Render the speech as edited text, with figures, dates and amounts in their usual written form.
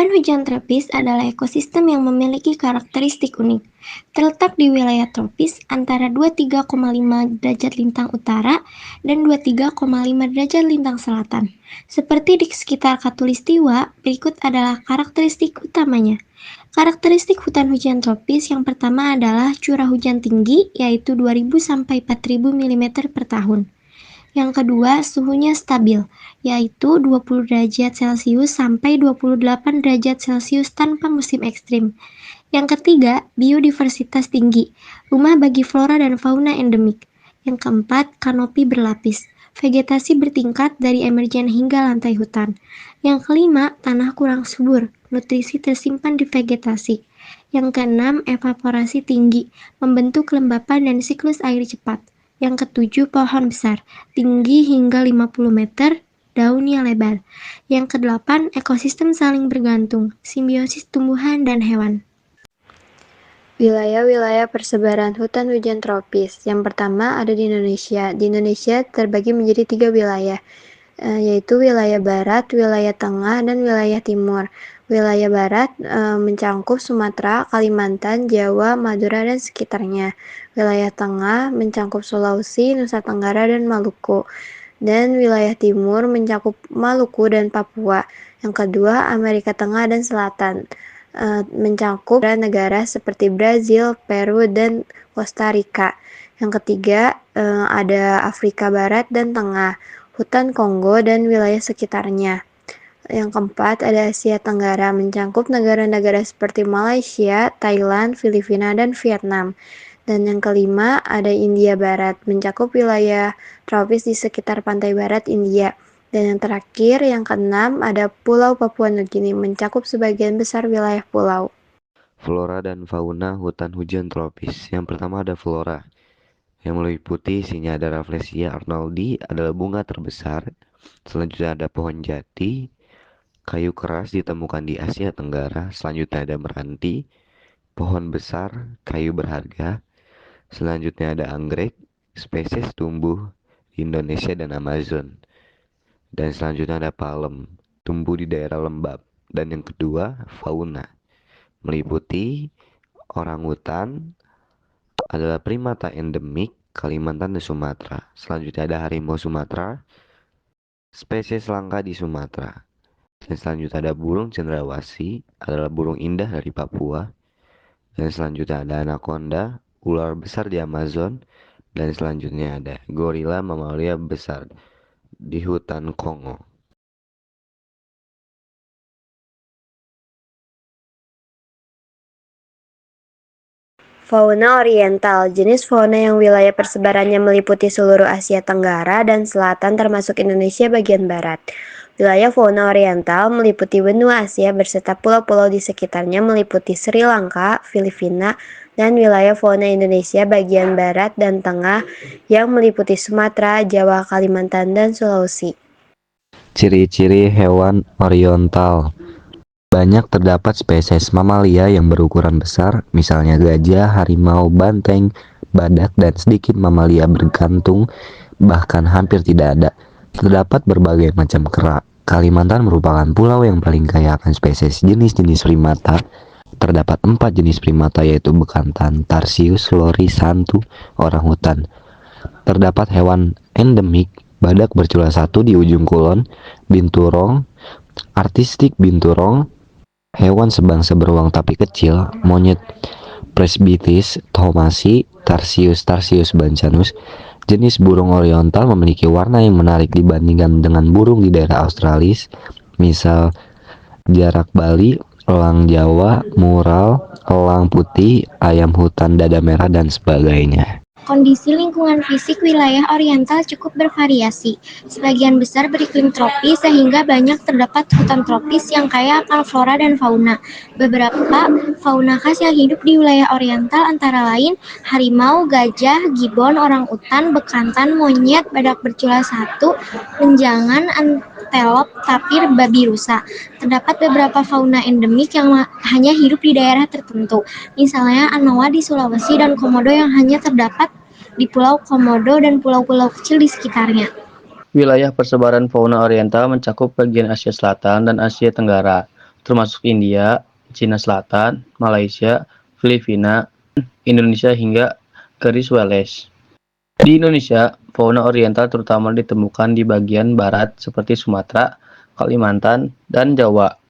Hutan hujan tropis adalah ekosistem yang memiliki karakteristik unik. Terletak di wilayah tropis antara 23,5 derajat lintang utara dan 23,5 derajat lintang selatan. Seperti di sekitar Khatulistiwa, berikut adalah karakteristik utamanya. Karakteristik hutan hujan tropis yang pertama adalah curah hujan tinggi, yaitu 2000 sampai 4000 mm per tahun. Yang kedua, suhunya stabil, yaitu 20 derajat Celcius sampai 28 derajat Celcius tanpa musim ekstrim. Yang ketiga, biodiversitas tinggi, rumah bagi flora dan fauna endemik. Yang keempat, kanopi berlapis, vegetasi bertingkat dari emergen hingga lantai hutan. Yang kelima, tanah kurang subur, nutrisi tersimpan di vegetasi. Yang keenam, evaporasi tinggi, membentuk kelembapan dan siklus air cepat. Yang ketujuh, pohon besar, tinggi hingga 50 meter, daunnya lebar. Yang kedelapan, ekosistem saling bergantung, simbiosis tumbuhan dan hewan. Wilayah-wilayah persebaran hutan hujan tropis. Yang pertama ada di Indonesia. Di Indonesia terbagi menjadi 3 wilayah, yaitu wilayah barat, wilayah tengah, dan wilayah timur. Wilayah barat mencangkup Sumatera, Kalimantan, Jawa, Madura, dan sekitarnya. Wilayah tengah mencangkup Sulawesi, Nusa Tenggara, dan Maluku. Dan wilayah timur mencakup Maluku dan Papua. Yang kedua, Amerika Tengah dan Selatan mencakup negara seperti Brazil, Peru, dan Costa Rica. Yang ketiga, ada Afrika Barat dan Tengah, hutan Kongo dan wilayah sekitarnya. Yang keempat, ada Asia Tenggara, mencakup negara-negara seperti Malaysia, Thailand, Filipina, dan Vietnam. Dan yang kelima, ada India Barat, mencakup wilayah tropis di sekitar pantai barat India. Dan yang terakhir, yang keenam, ada Pulau Papua Nugini, mencakup sebagian besar wilayah pulau. Flora dan fauna hutan hujan tropis. Yang pertama ada flora, yang meliputi isinya ada Rafflesia arnoldi, adalah bunga terbesar. Selanjutnya ada pohon jati, kayu keras ditemukan di Asia Tenggara. Selanjutnya ada meranti, pohon besar, kayu berharga. Selanjutnya ada anggrek, spesies tumbuh di Indonesia dan Amazon. Dan selanjutnya ada palem, tumbuh di daerah lembab. Dan yang kedua, fauna, meliputi orangutan, adalah primata endemik Kalimantan dan Sumatera. Selanjutnya ada harimau Sumatera, spesies langka di Sumatera. Dan selanjutnya ada burung cendrawasih, adalah burung indah dari Papua. Dan selanjutnya ada anaconda, ular besar di Amazon. Dan selanjutnya ada gorila mamalia besar di hutan Kongo. Fauna oriental, jenis fauna yang wilayah persebarannya meliputi seluruh Asia Tenggara dan Selatan termasuk Indonesia bagian barat. Wilayah fauna oriental meliputi benua Asia berserta pulau-pulau di sekitarnya meliputi Sri Lanka, Filipina, dan wilayah fauna Indonesia bagian barat dan tengah yang meliputi Sumatera, Jawa, Kalimantan, dan Sulawesi. Ciri-ciri hewan oriental. Banyak terdapat spesies mamalia yang berukuran besar, misalnya gajah, harimau, banteng, badak, dan sedikit mamalia bergantung, bahkan hampir tidak ada. Terdapat berbagai macam kera. Kalimantan merupakan pulau yang paling kaya akan spesies jenis-jenis primata. Terdapat 4 jenis primata yaitu bekantan, tarsius, lori, santu, orangutan. Terdapat hewan endemik, badak bercula 1 di ujung kulon, binturong, artistik binturong, hewan sebangsa beruang tapi kecil, monyet Presbytis thomasi, Tarsius bancanus. Jenis burung oriental memiliki warna yang menarik dibandingkan dengan burung di daerah Australis, misal jarak Bali, elang Jawa, mural, elang putih, ayam hutan dada merah, dan sebagainya. Kondisi lingkungan fisik wilayah oriental cukup bervariasi. Sebagian besar beriklim tropis sehingga banyak terdapat hutan tropis yang kaya akan flora dan fauna. Beberapa fauna khas yang hidup di wilayah oriental antara lain harimau, gajah, gibbon, orangutan, bekantan, monyet, badak bercula 1, menjangan, antelop, tapir, babi rusa. Terdapat beberapa fauna endemik yang hanya hidup di daerah tertentu. Misalnya anoa di Sulawesi dan komodo yang hanya terdapat di Pulau Komodo dan pulau-pulau kecil di sekitarnya. Wilayah persebaran fauna oriental mencakup bagian Asia Selatan dan Asia Tenggara. termasuk India, Cina Selatan, Malaysia, Filipina, Indonesia hingga garis Wales. Di Indonesia, fauna oriental terutama ditemukan di bagian barat seperti Sumatera, Kalimantan, dan Jawa.